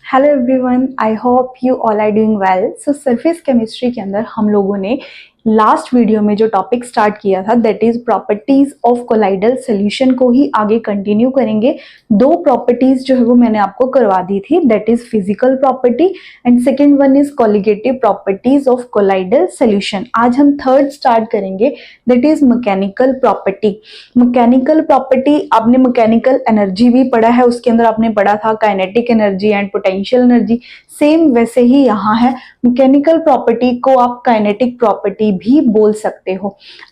Hello everyone, I hope you all are doing well. So surface chemistry के अंदर हम लोगों ने लास्ट वीडियो में जो टॉपिक स्टार्ट किया था that is properties of colloidal solution को ही आगे कंटिन्यू करेंगे। दो प्रॉपर्टीज जो है वो मैंने आपको करवा दी थी, that is physical property and second one is colligative properties of colloidal solution. आज हम थर्ड स्टार्ट करेंगे that is mechanical property. Mechanical property आपने मैकेनिकल एनर्जी भी पढ़ा है, उसके अंदर आपने पढ़ा था kinetic energy and potential energy. Same वैसे ही यहाँ है, मैकेनिकल प्रॉपर्टी को आप काइनेटिक प्रॉपर्टी भी बोल सकते हो।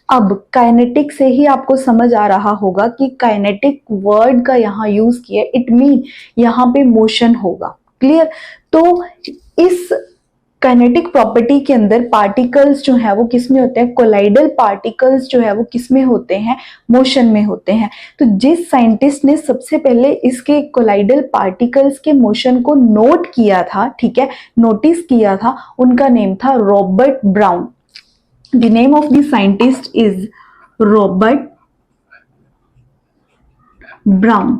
अब काइनेटिक से ही आपको समझ आ रहा होगा कि काइनेटिक वर्ड का यहाँ यूज किया, इट मीन यहाँ पे मोशन होगा। क्लियर? तो इस काइनेटिक प्रॉपर्टी के अंदर पार्टिकल्स जो है वो किस में होते हैं, कोलाइडल पार्टिकल्स जो है वो किस में होते हैं, मोशन में होते हैं। तो जिस साइंटिस्ट ने सबसे पहले इसके कोलाइडल पार्टिकल्स के मोशन को नोट किया था, ठीक है, नोटिस किया था, उनका नेम था Robert brown. The name of the scientist is Robert brown.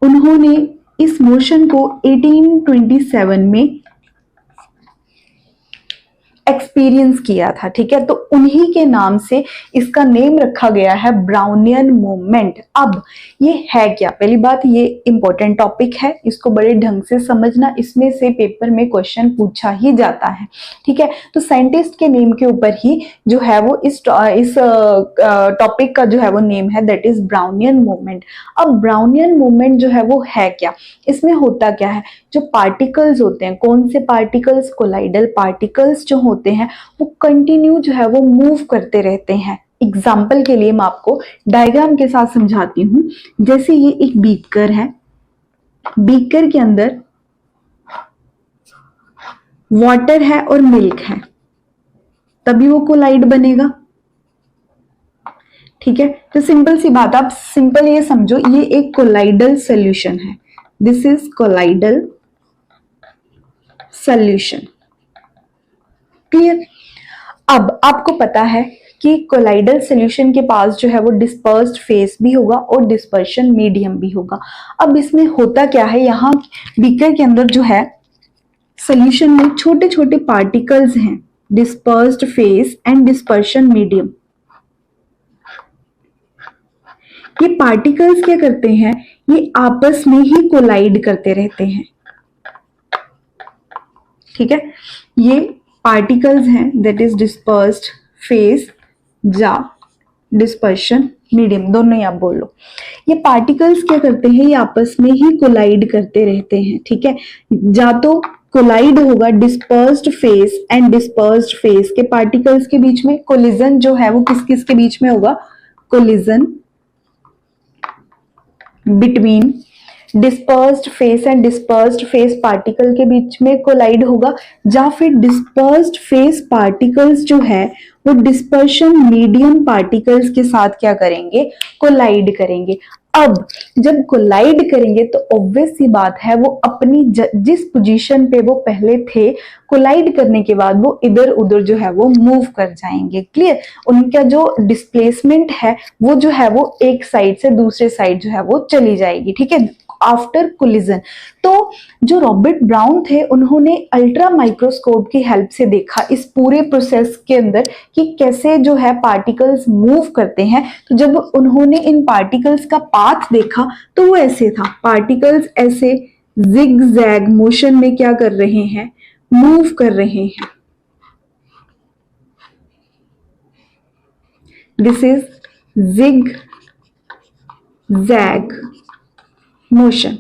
उन्होंने इस मोशन को 1827 में एक्सपीरियंस किया था, ठीक है। तो उन्हीं के नाम से इसका नेम रखा गया है ब्राउनियन मूवमेंट। अब ये है क्या? पहली बात, ये इंपॉर्टेंट टॉपिक है, इसको बड़े ढंग से समझना, इसमें से पेपर में क्वेश्चन पूछा ही जाता है, ठीक है। तो साइंटिस्ट के नेम के ऊपर ही जो है वो इस टॉपिक का जो है वो नेम है दैट इज ब्राउनियन मूवमेंट। अब ब्राउनियन मूवमेंट जो है वो है क्या? इसमें होता क्या है, जो पार्टिकल्स होते हैं, कौन से पार्टिकल्स, कोलाइडल पार्टिकल्स जो होते हैं वो कंटिन्यू जो है वो मूव करते रहते हैं। एग्जाम्पल के लिए मैं आपको डायग्राम के साथ समझाती हूं। जैसे ये एक बीकर है, बीकर के अंदर वाटर है और मिल्क है, तभी वो कोलाइड बनेगा, ठीक है। तो सिंपल सी बात, आप सिंपल ये समझो, ये एक कोलाइडल सॉल्यूशन है, this is colloidal solution. Clear? अब आपको पता है कि कोलाइडल सॉल्यूशन के पास जो है वो डिस्पर्स्ड फेस भी होगा और डिस्पर्शन मीडियम भी होगा। अब इसमें होता क्या है, यहाँ बीकर के अंदर जो है सॉल्यूशन में छोटे छोटे पार्टिकल्स हैं, dispersed phase and dispersion medium. ये पार्टिकल्स क्या करते हैं, ये आपस में ही कोलाइड करते रहते हैं, ठीक है। ये पार्टिकल्स हैं दैट इज डिस्पर्स्ड फेस या डिस्पर्शन मीडियम, दोनों ही आप बोल लो। ये पार्टिकल्स क्या करते हैं, ये आपस में ही कोलाइड करते रहते हैं, ठीक है। या तो कोलाइड होगा dispersed phase and dispersed phase के पार्टिकल्स के बीच में, कोलिजन जो है वो किस किस के बीच में होगा, collision between dispersed phase and dispersed phase particle के बीच में कोलाइड होगा, या फिर डिस्पर्स्ड फेस पार्टिकल्स जो है वो डिस्पर्शन मीडियम पार्टिकल्स के साथ क्या करेंगे, कोलाइड करेंगे। अब जब कोलाइड करेंगे तो ऑब्वियस सी बात है, वो अपनी जिस पोजीशन पे वो पहले थे, कोलाइड करने के बाद वो इधर उधर जो है वो मूव कर जाएंगे। क्लियर? उनका जो डिस्प्लेसमेंट है वो जो है वो एक साइड से दूसरे साइड जो है वो चली जाएगी, ठीक है, आफ्टर कोलिजन। तो जो रॉबर्ट ब्राउन थे उन्होंने अल्ट्रा माइक्रोस्कोप की हेल्प से देखा इस पूरे प्रोसेस के अंदर कि कैसे जो है पार्टिकल्स मूव करते हैं। तो जब उन्होंने इन पार्टिकल्स का पाथ देखा तो वो ऐसे था, पार्टिकल्स ऐसे जिग जैग मोशन में क्या कर रहे हैं, मूव कर रहे हैं। This is zigzag motion.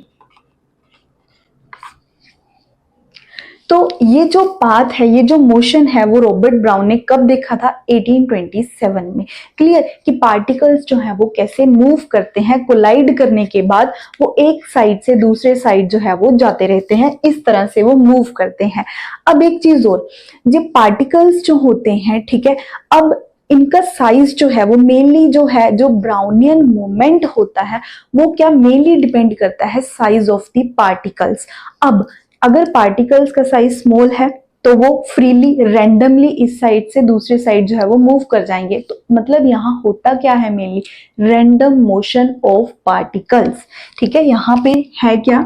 तो ये जो पाथ है, ये जो मोशन है, वो रॉबर्ट ब्राउन ने कब देखा था, 1827 में। क्लियर? कि पार्टिकल्स जो है वो कैसे मूव करते हैं, कोलाइड करने के बाद वो एक साइड से दूसरे साइड जो है वो जाते रहते हैं, इस तरह से वो मूव करते हैं। अब एक चीज और, ये पार्टिकल्स जो होते हैं, ठीक है, अब इनका साइज जो है वो मेनली जो है, जो ब्राउनियन मूवमेंट होता है वो क्या मेनली डिपेंड करता है साइज ऑफ द पार्टिकल्स। अब अगर पार्टिकल्स का साइज स्मॉल है तो वो फ्रीली रैंडमली इस साइड से दूसरे साइड जो है वो मूव कर जाएंगे। तो मतलब यहाँ होता क्या है, mainly random motion of particles, ठीक है। यहाँ पे है क्या,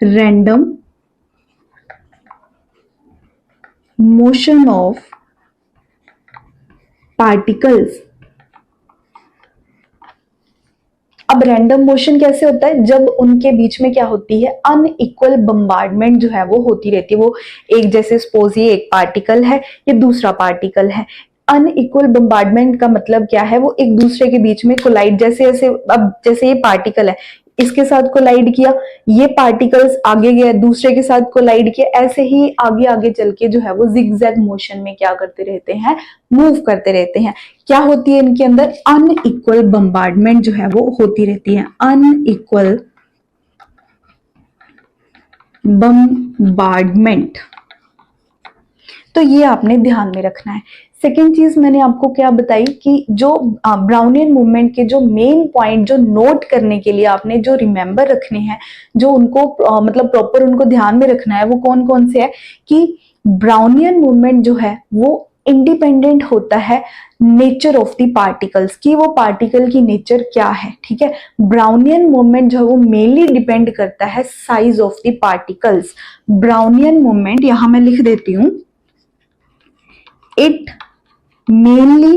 random motion of particles। अब रैंडम मोशन कैसे होता है, जब उनके बीच में क्या होती है, अनइक्वल बम्बार्डमेंट जो है वो होती रहती है। वो एक, जैसे सपोज ये एक पार्टिकल है, ये दूसरा पार्टिकल है, अनइक्वल बम्बार्डमेंट का मतलब क्या है, वो एक दूसरे के बीच में कोलाइड, जैसे जैसे अब जैसे ये पार्टिकल है, इसके साथ कोलाइड किया, ये पार्टिकल्स आगे गए दूसरे के साथ कोलाइड किया, ऐसे ही आगे आगे चल के जो है वो जिगजैग मोशन में क्या करते रहते हैं, मूव करते रहते हैं। क्या होती है इनके अंदर, अनइक्वल बम्बार्डमेंट जो है वो होती रहती है, अनइक्वल बम्बार्डमेंट। तो ये आपने ध्यान में रखना है। सेकेंड चीज मैंने आपको क्या बताई कि जो ब्राउनियन मूवमेंट के जो मेन पॉइंट जो नोट करने के लिए आपने जो रिमेंबर रखने हैं, जो उनको मतलब प्रॉपर उनको ध्यान में रखना है, वो कौन कौन से है कि ब्राउनियन मूवमेंट जो है वो इंडिपेंडेंट होता है नेचर ऑफ द पार्टिकल्स, की वो पार्टिकल की नेचर क्या है। ठीक है, ब्राउनियन मूवमेंट जो है वो मेनली डिपेंड करता है size of the particles. Brownian movement यहां मैं लिख देती हूं, it mainly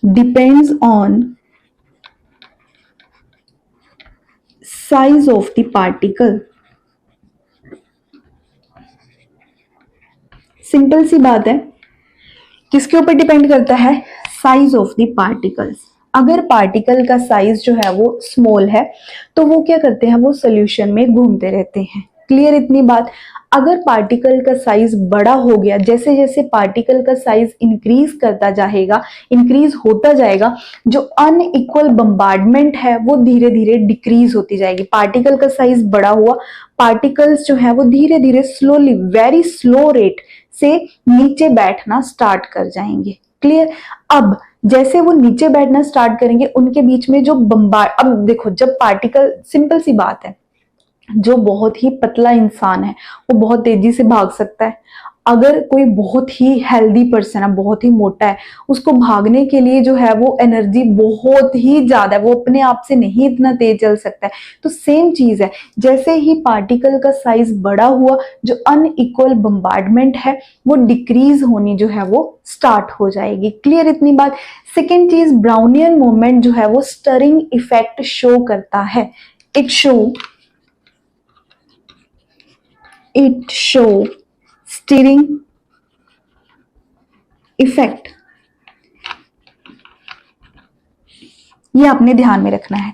depends on size of the particle। Simple सी बात है, किसके ऊपर डिपेंड करता है, साइज ऑफ द पार्टिकल्स। अगर पार्टिकल का साइज जो है वो स्मॉल है तो वो क्या करते हैं, वो सोल्यूशन में घूमते रहते हैं। क्लियर इतनी बात। अगर पार्टिकल का साइज बड़ा हो गया, जैसे जैसे पार्टिकल का साइज इंक्रीज करता जाएगा, इंक्रीज होता जाएगा, जो अनइक्वल बम्बार्डमेंट है वो धीरे धीरे डिक्रीज होती जाएगी। पार्टिकल का साइज बड़ा हुआ, पार्टिकल्स जो है वो धीरे धीरे स्लोली, वेरी स्लो रेट से नीचे बैठना स्टार्ट कर जाएंगे। क्लियर। अब जैसे वो नीचे बैठना स्टार्ट करेंगे, उनके बीच में जो अब देखो, जब पार्टिकल, सिंपल सी बात है, जो बहुत ही पतला इंसान है वो बहुत तेजी से भाग सकता है। अगर कोई बहुत ही हेल्दी पर्सन है, बहुत ही मोटा है, उसको भागने के लिए जो है वो एनर्जी बहुत ही ज्यादा है, वो अपने आप से नहीं इतना तेज चल सकता है। तो सेम चीज है, जैसे ही पार्टिकल का साइज बड़ा हुआ, जो अनइक्वल बम्बार्डमेंट है वो डिक्रीज होनी जो है वो स्टार्ट हो जाएगी। क्लियर इतनी बात। सेकेंड चीज, ब्राउनियन मूवमेंट जो है वो स्टरिंग इफेक्ट शो करता है। it show stirring effect। ये आपने ध्यान में रखना है।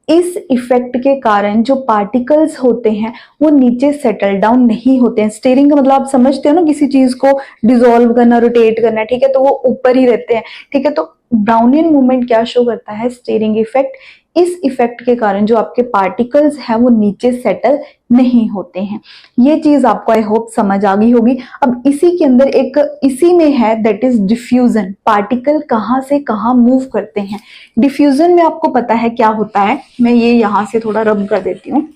इस इफेक्ट के कारण जो पार्टिकल्स होते हैं वो नीचे सेटल डाउन नहीं होते हैं। स्टीयरिंग का मतलब आप समझते हो ना, किसी चीज को डिसॉल्व करना, रोटेट करना। ठीक है, तो वो ऊपर ही रहते हैं। ठीक है, तो ब्राउनियन मूवमेंट क्या शो करता है, स्टीयरिंग इफेक्ट। इस इफेक्ट के कारण जो आपके पार्टिकल्स हैं वो नीचे सेटल नहीं होते हैं। ये चीज आपको आई होप समझ आ गई होगी। अब इसी के अंदर एक इसी में है, दैट इज डिफ्यूजन। पार्टिकल कहां से कहां मूव करते हैं। डिफ्यूजन में आपको पता है क्या होता है, मैं ये यहां से थोड़ा रब कर देती हूँ।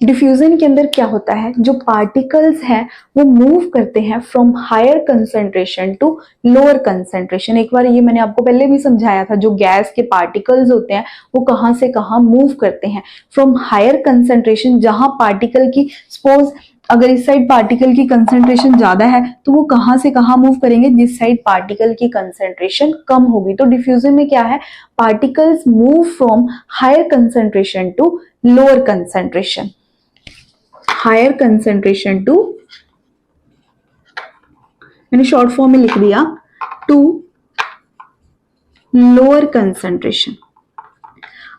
डिफ्यूजन के अंदर क्या होता है, जो पार्टिकल्स हैं वो मूव करते हैं from higher concentration to lower concentration. एक बार ये मैंने आपको पहले भी समझाया था, जो गैस के पार्टिकल्स होते हैं वो कहां से कहां मूव करते हैं, फ्रॉम हायर कंसंट्रेशन। जहां पार्टिकल की, सपोज अगर इस साइड पार्टिकल की कंसंट्रेशन ज्यादा है तो वो कहां से कहां मूव करेंगे, जिस साइड पार्टिकल की कंसंट्रेशन कम होगी। तो डिफ्यूजन में क्या है, particles move from higher concentration to lower concentration, higher concentration to, मैंने शॉर्ट फॉर्म में लिख दिया, टू लोअर कंसंट्रेशन।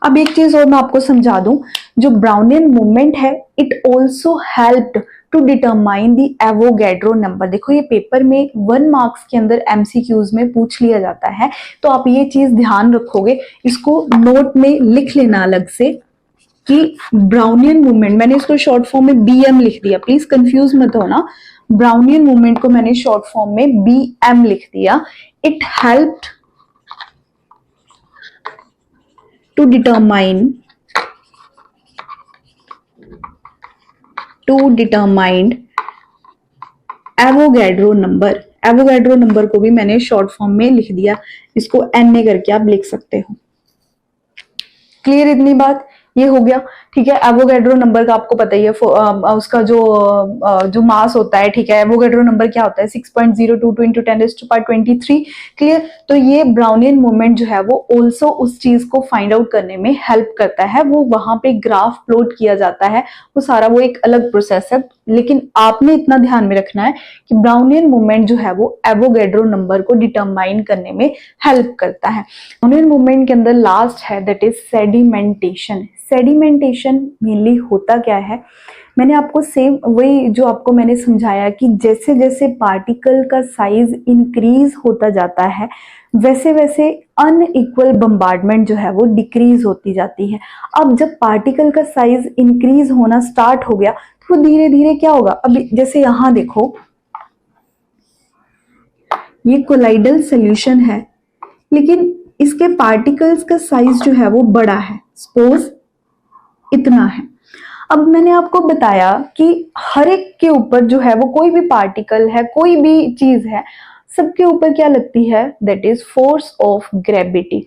अब एक चीज और मैं आपको समझा दूं, जो ब्राउनियन मूवमेंट है, it also helped to determine the Avogadro number. देखो ये पेपर में 1 मार्क्स के अंदर एमसीक्यूज में पूछ लिया जाता है, तो आप ये चीज ध्यान रखोगे, इसको नोट में लिख लेना अलग से कि ब्राउनियन मूवमेंट, मैंने इसको शॉर्ट फॉर्म में बीएम लिख दिया, प्लीज कंफ्यूज मत होना। ब्राउनियन मूवमेंट को मैंने शॉर्ट फॉर्म में बीएम लिख दिया। It helped to to determined Avogadro number. Avogadro number को भी मैंने शॉर्ट फॉर्म में लिख दिया, इसको Na करके आप लिख सकते हो। क्लियर इतनी बात? ये हो गया, ठीक है। एवोगैड्रो नंबर का आपको पता ही है, उसका जो मास होता है, ठीक है। एवोगैड्रो नंबर क्या होता है? 6.022 into 10⁻23। क्लियर? तो ये ब्राउनियन मूवमेंट जो है वो ऑल्सो उस चीज को फाइंड आउट करने में हेल्प करता है। वो वहां पे ग्राफ प्लॉट किया जाता है, वो सारा वो एक अलग प्रोसेस है, लेकिन आपने इतना ध्यान में रखना है कि ब्राउनियन मूवमेंट जो है वो एवोगैड्रो नंबर को डिटरमाइन करने में हेल्प करता है। ब्राउनियन मूवमेंट के अंदर लास्ट है that is sedimentation. Sedimentation mainly होता क्या है? मैंने आपको सेम वही जो आपको मैंने समझाया कि जैसे जैसे पार्टिकल का साइज इंक्रीज होता जाता है वैसे वैसे अनइक्वल बम्बार्डमेंट जो है वो डिक्रीज होती जाती है। अब जब पार्टिकल का साइज इंक्रीज होना स्टार्ट हो गया तो धीरे धीरे क्या होगा? अब जैसे यहां देखो, ये कोलाइडल सॉल्यूशन है, लेकिन इसके पार्टिकल्स का साइज जो है वो बड़ा है, सपोज इतना है। अब मैंने आपको बताया कि हर एक के ऊपर जो है वो कोई भी पार्टिकल है, कोई भी चीज है, सबके ऊपर क्या लगती है? That is force of gravity.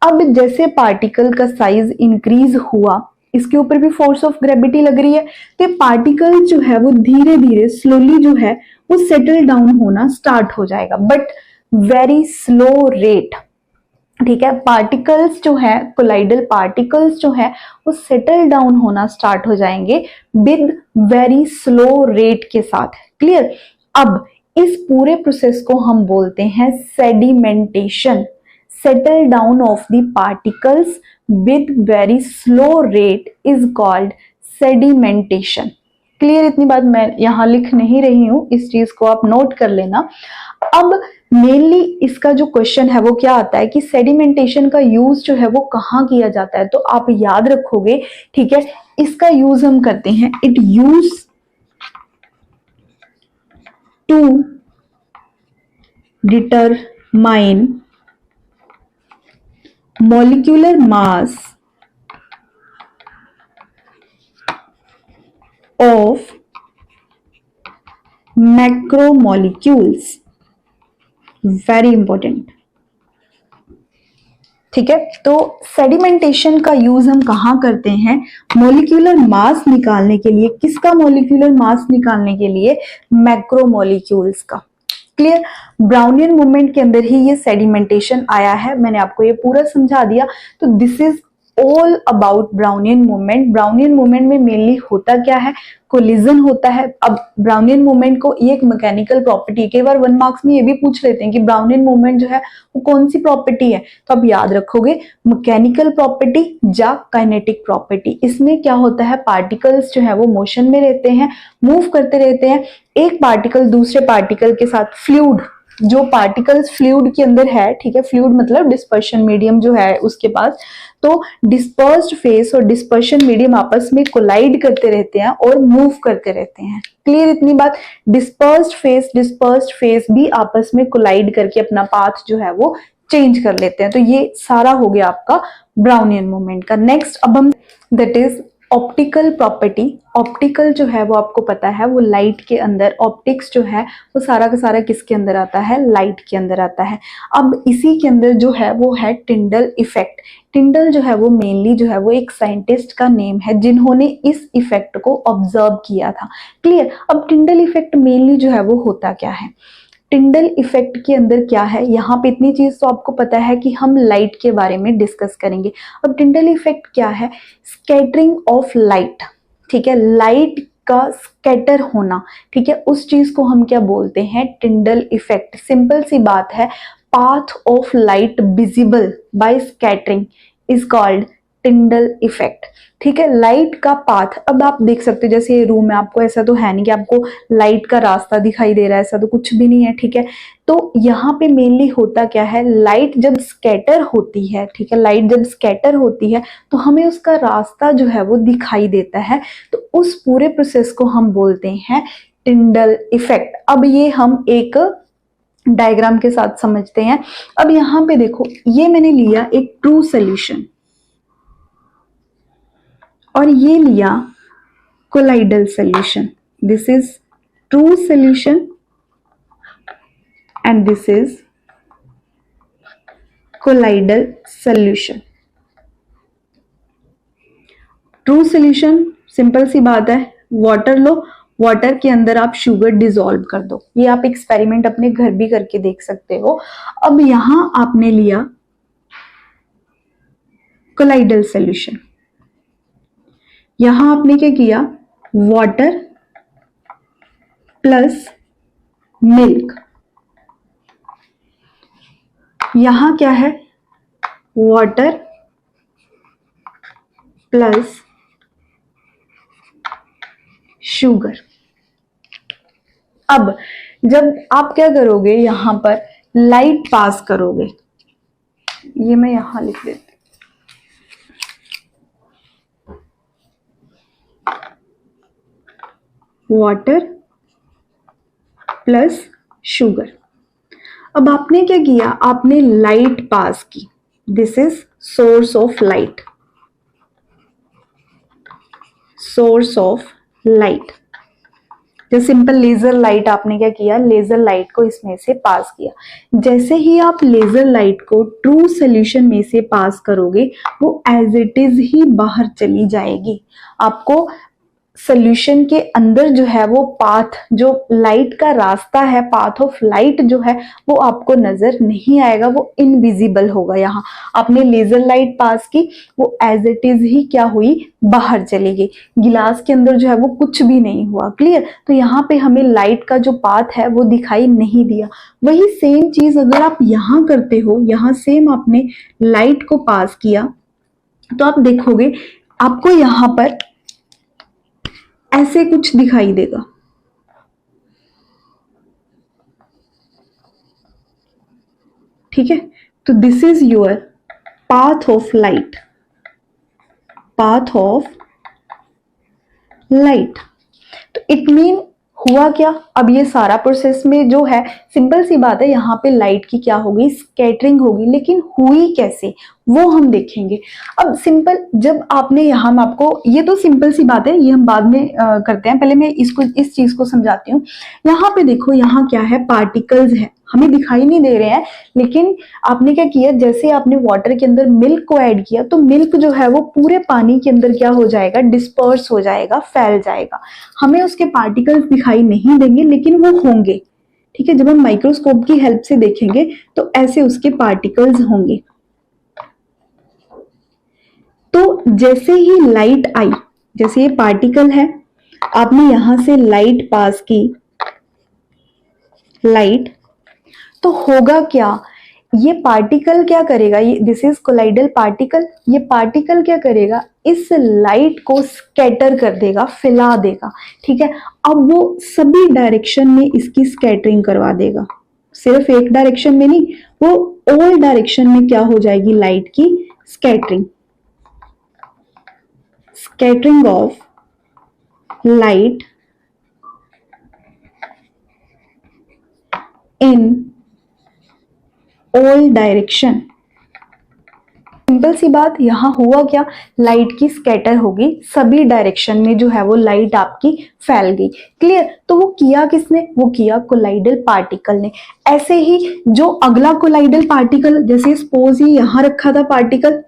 अब जैसे पार्टिकल का साइज इंक्रीज हुआ, इसके ऊपर भी फोर्स ऑफ ग्रेविटी लग रही है, तो पार्टिकल जो है वो धीरे धीरे स्लोली जो है वो सेटल डाउन होना स्टार्ट हो जाएगा, बट वेरी स्लो रेट। ठीक है, पार्टिकल्स जो है, कोलाइडल पार्टिकल्स जो है वो सेटल डाउन होना स्टार्ट हो जाएंगे विद वेरी स्लो रेट के साथ। क्लियर? अब इस पूरे प्रोसेस को हम बोलते हैं sedimentation. Settle down of the particles with very slow rate is called sedimentation. Clear इतनी बात? मैं यहां लिख नहीं रही हूं, इस चीज को आप नोट कर लेना। अब मेनली इसका जो क्वेश्चन है वो क्या आता है कि सेडिमेंटेशन का यूज जो है वो कहाँ किया जाता है, तो आप याद रखोगे, ठीक है। इसका यूज हम करते हैं, it use to determine molecular mass of macromolecules. Very important, ठीक है। तो सेडिमेंटेशन का यूज हम कहां करते हैं? मॉलिक्यूलर मास निकालने के लिए। किसका मॉलिक्यूलर मास निकालने के लिए? मैक्रोमोलिक्यूल्स का। क्लियर? ब्राउनियन मूवमेंट के अंदर ही ये सेडिमेंटेशन आया है, मैंने आपको ये पूरा समझा दिया। तो this is all about Brownian movement. Brownian movement में मेनली होता क्या है? कोलिजन होता है। अब ब्राउनियन मूवमेंट को ये एक मैकेनिकल प्रॉपर्टी, कई बार 1 मार्क्स में ये भी पूछ लेते हैं कि ब्राउनियन मूवमेंट जो है वो कौन सी प्रॉपर्टी है, तो आप याद रखोगे मैकेनिकल प्रॉपर्टी या काइनेटिक प्रॉपर्टी। इसमें क्या होता है? पार्टिकल्स जो है वो मोशन में रहते हैं, मूव करते रहते हैं, एक पार्टिकल दूसरे पार्टिकल के साथ फ्लूइड, जो पार्टिकल्स फ्लूइड के अंदर है, ठीक है, फ्लूइड मतलब डिस्पर्शन मीडियम जो है उसके पास, तो डिस्पर्स्ड फेस और डिस्पर्शन मीडियम आपस में कोलाइड करते रहते हैं और मूव करते रहते हैं। क्लियर इतनी बात? डिस्पर्स्ड फेस भी आपस में कोलाइड करके अपना पाथ जो है वो चेंज कर लेते हैं। तो ये सारा हो गया आपका ब्राउनियन मूवमेंट का। नेक्स्ट अब हम that is optical property. Optical जो है वो आपको पता है वो लाइट के अंदर, ऑप्टिक्स जो है वो सारा का सारा किसके अंदर आता है? लाइट के अंदर आता है। अब इसी के अंदर जो है वो है टिंडल इफेक्ट। टिंडल जो है वो मेनली जो है वो एक साइंटिस्ट का नेम है जिन्होंने इस इफेक्ट को ऑब्जर्व किया था। क्लियर? अब टिंडल इफेक्ट मेनली जो है वो होता क्या है? टिंडल इफेक्ट के अंदर क्या है? यहाँ पे इतनी चीज तो आपको पता है कि हम लाइट के बारे में डिस्कस करेंगे। अब टिंडल इफेक्ट क्या है? स्कैटरिंग ऑफ लाइट, ठीक है, लाइट का स्कैटर होना, ठीक है, उस चीज को हम क्या बोलते हैं? Tyndall effect. सिंपल सी बात है, path of light visible by scattering is called Tyndall effect. ठीक है, लाइट का पाथ। अब आप देख सकते हो जैसे ये रूम है, आपको ऐसा तो है नहीं कि आपको लाइट का रास्ता दिखाई दे रहा है, ऐसा तो कुछ भी नहीं है। ठीक है, तो यहाँ पे मेनली होता क्या है? लाइट जब स्कैटर होती है, ठीक है, लाइट जब स्कैटर होती है तो हमें उसका रास्ता जो है वो दिखाई देता है। तो उस पूरे प्रोसेस को हम बोलते हैं टिंडल इफेक्ट। अब ये हम एक डायग्राम के साथ समझते हैं। अब यहाँ पे देखो, ये मैंने लिया एक ट्रू सोल्यूशन और ये लिया colloidal solution. This is true solution and this is colloidal solution. True solution simple सी बात है, वाटर लो, वाटर के अंदर आप शुगर डिसॉल्व कर दो। ये आप एक्सपेरिमेंट अपने घर भी करके देख सकते हो। अब यहां आपने लिया कोलाइडल सॉल्यूशन, यहां आपने क्या किया, वाटर प्लस मिल्क, यहां क्या है, वाटर प्लस शुगर। अब जब आप क्या करोगे, यहां पर लाइट पास करोगे, ये मैं यहां लिख देती हूं, वाटर प्लस शुगर। अब आपने क्या किया, आपने लाइट पास की, this is source of light, source of light. जो सिंपल लेजर लाइट आपने क्या किया, लेजर लाइट को इसमें से पास किया। जैसे ही आप लेजर लाइट को ट्रू सॉल्यूशन में से पास करोगे, वो एज इट इज ही बाहर चली जाएगी। आपको सॉल्यूशन के अंदर जो है वो पाथ, जो लाइट का रास्ता है, पाथ ऑफ लाइट जो है वो आपको नजर नहीं आएगा, वो इनविजिबल होगा। यहाँ आपने लेजर लाइट पास की, वो एज इट इज ही क्या हुई, बाहर चली गई। गिलास के अंदर जो है वो कुछ भी नहीं हुआ। क्लियर? तो यहाँ पे हमें लाइट का जो पाथ है वो दिखाई नहीं दिया। वही सेम चीज अगर आप यहाँ करते हो, यहाँ सेम आपने लाइट को पास किया, तो आप देखोगे आपको यहाँ पर ऐसे कुछ दिखाई देगा। ठीक है? तो this is your path of light, path of light. तो इट मीन हुआ क्या, अब ये सारा प्रोसेस में जो है, सिंपल सी बात है, यहाँ पे लाइट की क्या होगी, स्कैटरिंग होगी। लेकिन हुई कैसे वो हम देखेंगे। अब सिंपल, जब आपने यहाँ, मैं आपको, ये तो सिंपल सी बात है, ये हम बाद में करते हैं, पहले मैं इसको, इस चीज को समझाती हूँ। यहाँ पे देखो, यहाँ क्या है, पार्टिकल्स है, हमें दिखाई नहीं दे रहे हैं, लेकिन आपने क्या किया, जैसे आपने वाटर के अंदर मिल्क को ऐड किया, तो मिल्क जो है वो पूरे पानी के अंदर क्या हो जाएगा, डिस्पर्स हो जाएगा, फैल जाएगा। हमें उसके पार्टिकल्स दिखाई नहीं देंगे, लेकिन वो होंगे। ठीक है? जब हम माइक्रोस्कोप की हेल्प से देखेंगे तो ऐसे उसके पार्टिकल्स होंगे। तो जैसे ही लाइट आई, जैसे ये पार्टिकल है, आपने यहां से लाइट पास की, लाइट, तो होगा क्या, ये पार्टिकल क्या करेगा, ये दिस इज कोलाइडल पार्टिकल, ये पार्टिकल क्या करेगा, इस लाइट को स्कैटर कर देगा, फैला देगा। ठीक है? अब वो सभी डायरेक्शन में इसकी स्कैटरिंग करवा देगा, सिर्फ एक डायरेक्शन में नहीं, वो ऑल डायरेक्शन में क्या हो जाएगी, लाइट की scattering, scattering of light in all direction. Simple सी बात, यहां हुआ क्या, लाइट की स्कैटर होगी, सभी डायरेक्शन में जो है वो लाइट आपकी फैल गई। क्लियर? तो वो किया किसने, वो किया कोलाइडल पार्टिकल ने। ऐसे ही जो अगला कोलाइडल पार्टिकल, जैसे सपोज ये यहां रखा था पार्टिकल,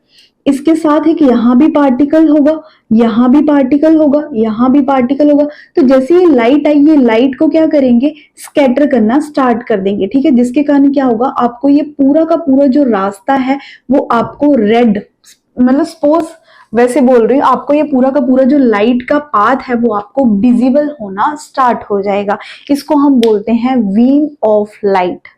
इसके साथ एक यहां भी पार्टिकल होगा, यहां भी पार्टिकल होगा, यहां भी पार्टिकल होगा। तो जैसे ये लाइट आई, ये लाइट को क्या करेंगे, स्कैटर करना स्टार्ट कर देंगे। ठीक है? जिसके कारण क्या होगा, आपको ये पूरा का पूरा जो रास्ता है वो आपको रेड, मतलब सपोज वैसे बोल रही हूँ, आपको ये पूरा का पूरा जो लाइट का पाथ है वो आपको विजिबल होना स्टार्ट हो जाएगा। इसको हम बोलते हैं बीम ऑफ लाइट।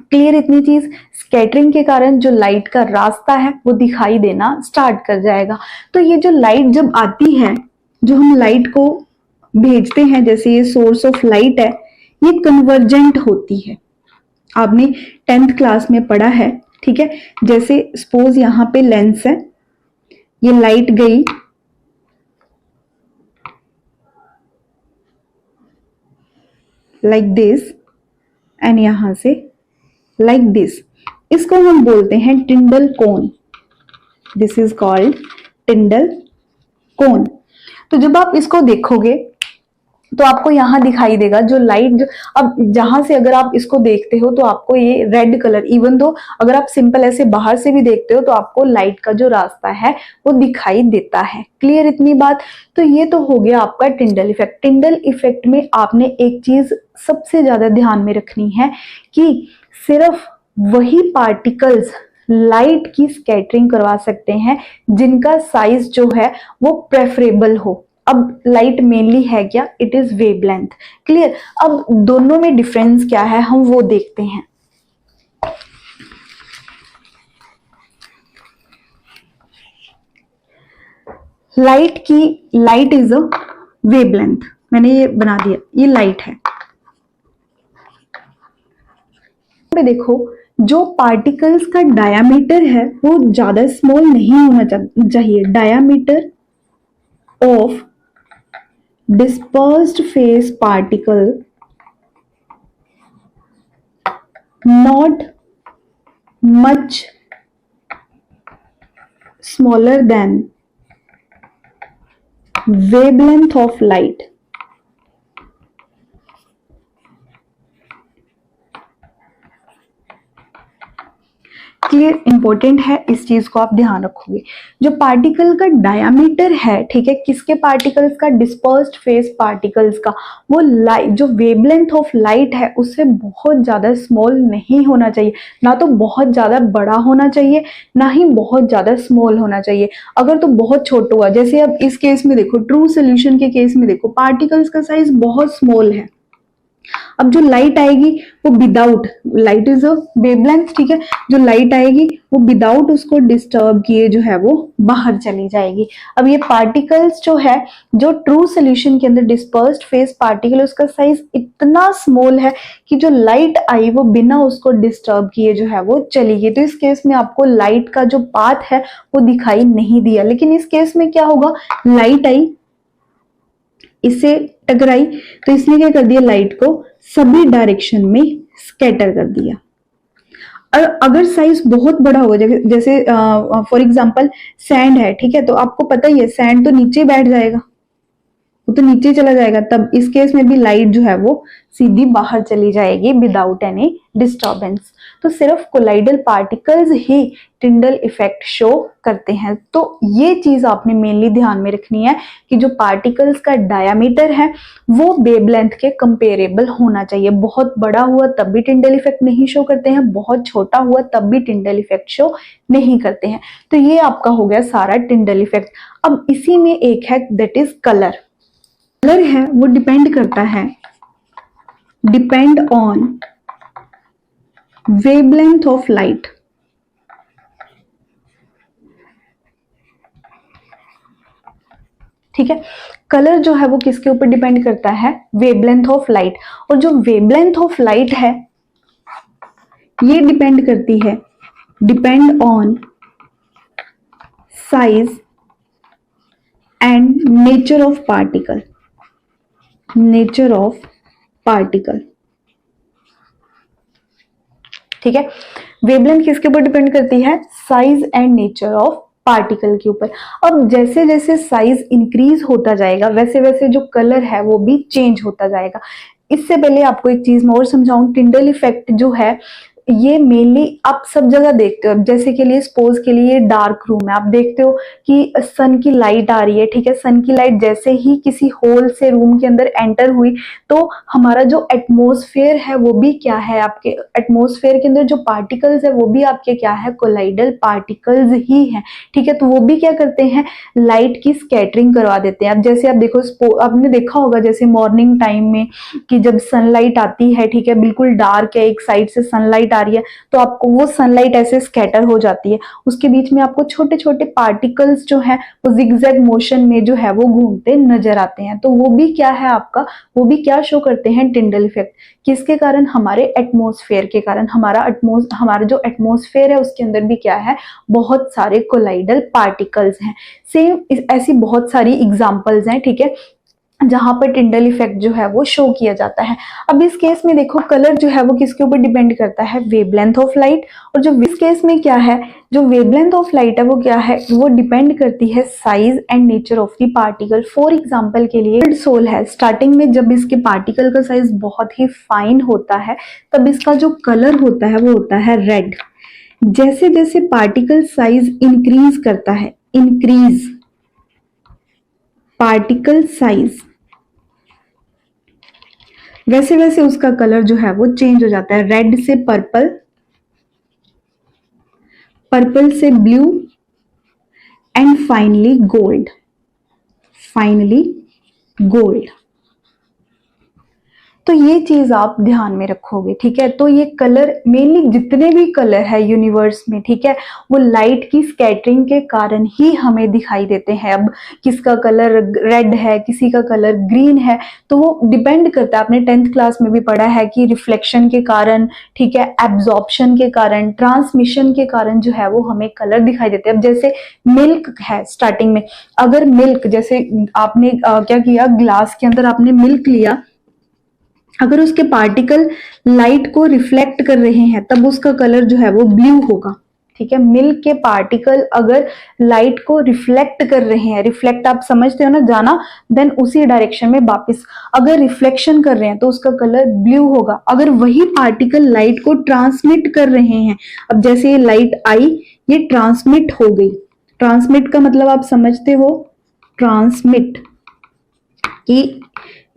क्लियर? इतनी चीज, स्कैटरिंग के कारण जो लाइट का रास्ता है वो दिखाई देना स्टार्ट कर जाएगा। तो ये जो लाइट जब आती है, जो हम लाइट को भेजते हैं, जैसे ये सोर्स ऑफ लाइट है, ये कन्वर्जेंट होती है। आपने 10th क्लास में पढ़ा है। ठीक है? जैसे सपोज यहाँ पे लेंस है, ये लाइट गई, लाइक दिस, एंड यहां से लाइक दिस, इसको हम बोलते हैं Tyndall cone. This is called Tyndall cone. तो जब आप इसको देखोगे तो आपको यहाँ दिखाई देगा जो लाइट, अब जहां से अगर आप इसको देखते हो तो आपको ये रेड कलर, इवन दो अगर आप सिंपल ऐसे बाहर से भी देखते हो तो आपको लाइट का जो रास्ता है वो दिखाई देता है। क्लियर इतनी बात? तो ये तो हो गया आपका टिंडल इफेक्ट। टिंडल इफेक्ट में आपने एक चीज सबसे ज्यादा ध्यान में रखनी है कि सिर्फ वही पार्टिकल्स लाइट की स्कैटरिंग करवा सकते हैं जिनका साइज जो है वो प्रेफरेबल हो। अब लाइट मेनली है क्या? It is wavelength. क्लियर? अब दोनों में डिफरेंस क्या है हम वो देखते हैं। लाइट इज अ वेवलेंथ, मैंने ये बना दिया, ये लाइट है। पे देखो जो पार्टिकल्स का डायामीटर है वो ज्यादा स्मॉल नहीं होना चाहिए। Diameter of dispersed phase particle not much smaller than wavelength of light। Clear? Important है, इस चीज को आप ध्यान रखोगे। जो पार्टिकल का डायामीटर है, ठीक है, किसके पार्टिकल्स का? डिस्पर्स्ड फेज पार्टिकल्स का, वो लाइट जो वेवलेंथ ऑफ लाइट है उससे बहुत ज्यादा स्मॉल नहीं होना चाहिए। ना तो बहुत ज्यादा बड़ा होना चाहिए, ना ही बहुत ज्यादा स्मॉल होना चाहिए। अगर तो बहुत छोटा हुआ, जैसे अब इस केस में देखो, ट्रू सोल्यूशन के केस में देखो, पार्टिकल्स का साइज बहुत स्मॉल है। अब जो लाइट आएगी वो without, light is a wavelength, ठीक है, जो लाइट आएगी वो विदाउट उसको डिस्टर्ब किए जो है वो बाहर चली जाएगी। अब ये पार्टिकल्स जो है, जो ट्रू सोल्यूशन के अंदर डिस्पर्स्ड फेज पार्टिकल, उसका साइज इतना स्मॉल है कि जो लाइट आई वो बिना उसको डिस्टर्ब किए जो है वो चली गई। तो इस केस में आपको लाइट का जो पाथ है वो दिखाई नहीं दिया। लेकिन इस केस में क्या होगा? लाइट आई, इससे टकराई, तो इसने क्या कर दिया? लाइट को सभी डायरेक्शन में स्कैटर कर दिया। और अगर साइज बहुत बड़ा होगा, जैसे फॉर एग्जांपल सैंड है, ठीक है, तो आपको पता ही है सैंड तो नीचे बैठ जाएगा, वो तो नीचे चला जाएगा। तब इस केस में भी लाइट जो है वो सीधी बाहर चली जाएगी विदाउट एनी डिस्टर्बेंस। तो सिर्फ कोलाइडल पार्टिकल्स ही टिंडल इफेक्ट शो करते हैं। तो ये चीज आपने मेनली ध्यान में रखनी है कि जो पार्टिकल्स का डायामीटर है वो वेवलेंथ के कंपेरेबल होना चाहिए। बहुत बड़ा हुआ तब भी टिंडल इफेक्ट नहीं शो करते हैं, बहुत छोटा हुआ तब भी टिंडल इफेक्ट शो नहीं करते हैं। तो ये आपका हो गया सारा टिंडल इफेक्ट। अब इसी में एक है दैट इज कलर। कलर है वो डिपेंड करता है, depend on wavelength of light. ठीक है, कलर जो है वो किसके ऊपर डिपेंड करता है? Wavelength of light. और जो वेवलेंथ ऑफ लाइट है ये डिपेंड करती है, depend on size and nature of particle. Nature of particle, ठीक है, वेवलेंथ किसके ऊपर डिपेंड करती है? Size and nature of particle के ऊपर। अब जैसे जैसे साइज इंक्रीज होता जाएगा वैसे वैसे जो कलर है वो भी चेंज होता जाएगा। इससे पहले आपको एक चीज मैं और समझाऊं, टिंडल इफेक्ट जो है ये मेनली आप सब जगह देखते हो। जैसे के लिए सपोज के लिए डार्क रूम है, आप देखते हो कि सन की लाइट आ रही है, ठीक है, सन की लाइट जैसे ही किसी होल से रूम के अंदर एंटर हुई तो हमारा जो एटमॉस्फेयर है वो भी क्या है? आपके एटमॉस्फेयर के अंदर जो पार्टिकल्स है वो भी आपके क्या है? कोलाइडल पार्टिकल्स ही हैं, ठीक है। तो वो भी क्या करते हैं? लाइट की स्कैटरिंग करवा देते हैं। अब जैसे आप देखो, आपने देखा होगा जैसे मॉर्निंग टाइम में कि जब सनलाइट आती है, ठीक है, बिल्कुल डार्क है, एक साइड से सनलाइट आ रही है तो आपको वो सनलाइट ऐसे स्कैटर हो जाती है, उसके बीच में आपको छोटे छोटे पार्टिकल्स जो है वो जिगजैग मोशन में जो है वो घूमते नजर आते हैं। तो वो भी क्या है आपका? वो भी क्या शो करते हैं? Tyndall effect. किसके कारण? हमारे एटमॉस्फेयर के कारण। हमारा जो एटमॉस्फेयर है उसके अंदर भी क्या है? बहुत सारे कोलाइडल पार्टिकल्स हैं। सेम ऐसी बहुत सारी एग्जांपल्स हैं, ठीक है। जहां पर टिंडल इफेक्ट जो है वो शो किया जाता है। अब इस केस में देखो कलर जो है वो किसके ऊपर डिपेंड करता है, वेवलेंथ ऑफ लाइट। और जो इस केस में क्या है, जो वेवलेंथ ऑफ लाइट है वो क्या है, वो डिपेंड करती है size and nature of the particle. For example के लिए गोल्ड सोल है, स्टार्टिंग में जब इसके पार्टिकल का साइज बहुत ही फाइन होता है तब इसका जो कलर होता है वो होता है रेड। जैसे जैसे पार्टिकल साइज इंक्रीज करता है, इंक्रीज पार्टिकल साइज, वैसे वैसे उसका कलर जो है वो चेंज हो जाता है, रेड से पर्पल, पर्पल से blue and finally gold, finally gold. तो ये चीज आप ध्यान में रखोगे, ठीक है। तो ये कलर मेनली जितने भी कलर है यूनिवर्स में, ठीक है, वो लाइट की स्कैटरिंग के कारण ही हमें दिखाई देते हैं। अब किसका कलर रेड है, किसी का कलर ग्रीन है, तो वो डिपेंड करता है। आपने 10th क्लास में भी पढ़ा है कि रिफ्लेक्शन के कारण, ठीक है, एब्जॉर्प्शन के कारण, ट्रांसमिशन के कारण जो है वो हमें कलर दिखाई देते हैं। अब जैसे मिल्क है, स्टार्टिंग में अगर मिल्क, जैसे आपने क्या किया, ग्लास के अंदर आपने मिल्क लिया, अगर उसके पार्टिकल लाइट को रिफ्लेक्ट कर रहे हैं तब उसका कलर जो है वो ब्लू होगा, ठीक है। मिल्क के पार्टिकल अगर लाइट को रिफ्लेक्ट कर रहे हैं, रिफ्लेक्ट आप समझते हो ना, जाना, देन उसी डायरेक्शन में वापस अगर रिफ्लेक्शन कर रहे हैं तो उसका कलर ब्लू होगा। अगर वही पार्टिकल लाइट को ट्रांसमिट कर रहे हैं, अब जैसे ये लाइट आई, ये ट्रांसमिट हो गई, ट्रांसमिट का मतलब आप समझते हो, ट्रांसमिट कि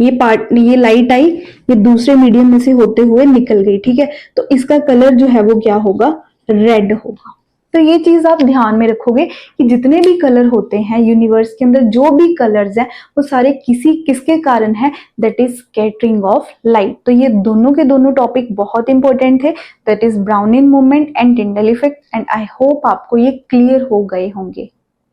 ये लाइट आई, ये दूसरे मीडियम में से होते हुए निकल गई, ठीक है। तो इसका कलर जो है वो क्या होगा, रेड होगा। तो ये चीज आप ध्यान में रखोगे कि जितने भी कलर होते हैं यूनिवर्स के अंदर, जो भी कलर्स हैं वो सारे किसके कारण है, that is scattering of light. तो ये दोनों के दोनों टॉपिक बहुत इंपॉर्टेंट थे, that is browning movement and Tyndall effect. And I hope आपको ये क्लियर हो गए होंगे।